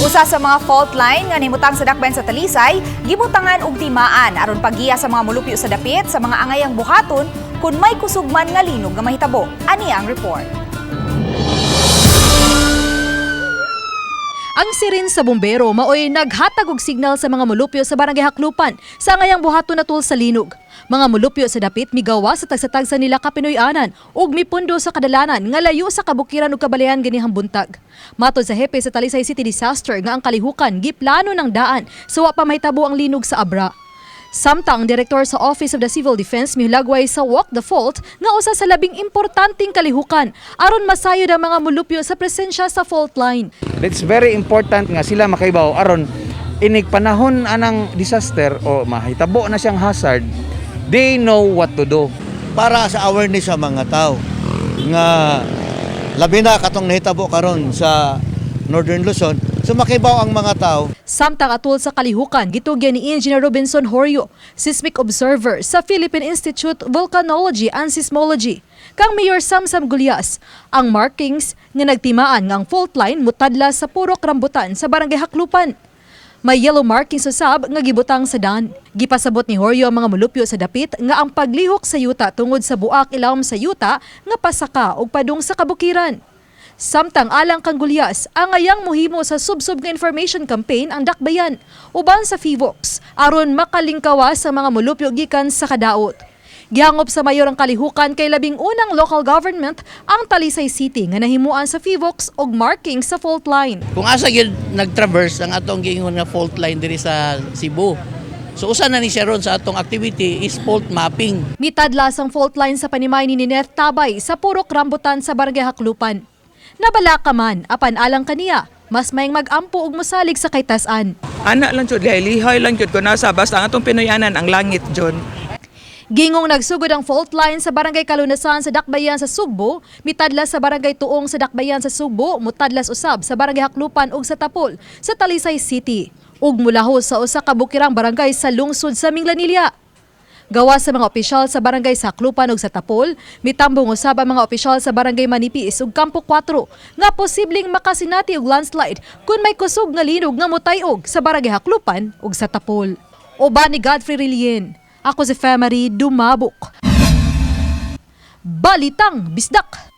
Usa sa mga fault line nga nimutang sa dakbayan sa Talisay, gibutangan og timaan aron paggiya sa mga molupyo sa dapit sa mga angayang buhaton kung may kusugman nga linog nga mahitabo. Ani ang report. Ang sirin sa bumbero maoy naghatag og signal sa mga molupyo sa barangay Haklupan sa angayang buhaton natul sa linog. Mga molupyo sa dapit migawa sa tagsa-tagsa nila kapinoy-anan ug mipundo sa kadalanan nga layo sa kabukiran ug kabalayan ganihang buntag. Matod sa hepe sa Talisay City Disaster nga ang kalihukan giplano ng daan sa wa pa mahitabo ang linog sa Abra. Samtang ang direktor sa Office of the Civil Defense mihulagway sa Walk the Fault nga usa sa labing importanteng kalihukan aron masayod ang mga molupyo sa presensya sa fault line. It's very important nga sila makaibaw aron inig panahon anang disaster o mahitabo na siyang hazard, they know what to do. Para sa awareness sa mga tao nga labi na katong nahitabo karon sa Northern Luzon, so makibaw ang mga tao. Samtang atul sa kalihukan, gitugyan ni Engineer Robinson Horio, seismic observer sa Philippine Institute Volcanology and Seismology. Kang Mayor Samsam Gulyas, ang markings nga nagtimaan nga ang fault line mutadla sa Purok Rambutan sa barangay Haklupan. May yellow markings usab nga gibutang sa daan. Gipasabot ni Horio ang mga molupyo sa dapit nga ang paglihok sa yuta tungod sa buak ilawom sa yuta nga pasaka og padung sa kabukiran. Samtang alang kang Gulyas, ang ayang muhimo sa subsub nga information campaign ang dakbayan uban sa FIVOX aron makalingkawas sa mga molupyo gikan sa kadaot. Gihangop sa mayor ang kalihukan kay labing unang local government ang Talisay City nga nahimuan sa FIVOX og marking sa fault line. Kung asa gyud nag-traverse ang atong giingon nga fault line diri sa Cebu. So usa na ni siya ron sa atong activity is fault mapping. Mitadlas ang fault line sa panimay ni Nineth Tabay sa Purok Rambutan sa barangay Haklupan. Nabala ka man, apan alang kaniya, mas mayang mag-ampo og mosalig sa kaytas-an. Ana lang jud, lihay lang jud ko nasa basta ang atong Pinoyanan ang langit jud. Gingong nagsugod ang fault line sa barangay Kalunasan sa Dakbayan sa Sugbo, mitadlas sa barangay Tuong sa Dakbayan sa Sugbo, mutadlas usab sa barangay Haklupan ug sa Tapol sa Talisay City, ug mulahos sa usa ka bukirang barangay sa lungsod sa Minglanilla. Gawa sa mga opisyal sa barangay sa Haklupan ug sa Tapol, mitambong usab ang mga opisyal sa barangay Manipis ug Campo 4 nga posibleng makasinati og landslide kung may kusog nga linog nga motayog sa barangay Haklupan ug sa Tapol. Uban ni Godfrey Rilien, ako si Femary Dumabok. Balitang Bisdak.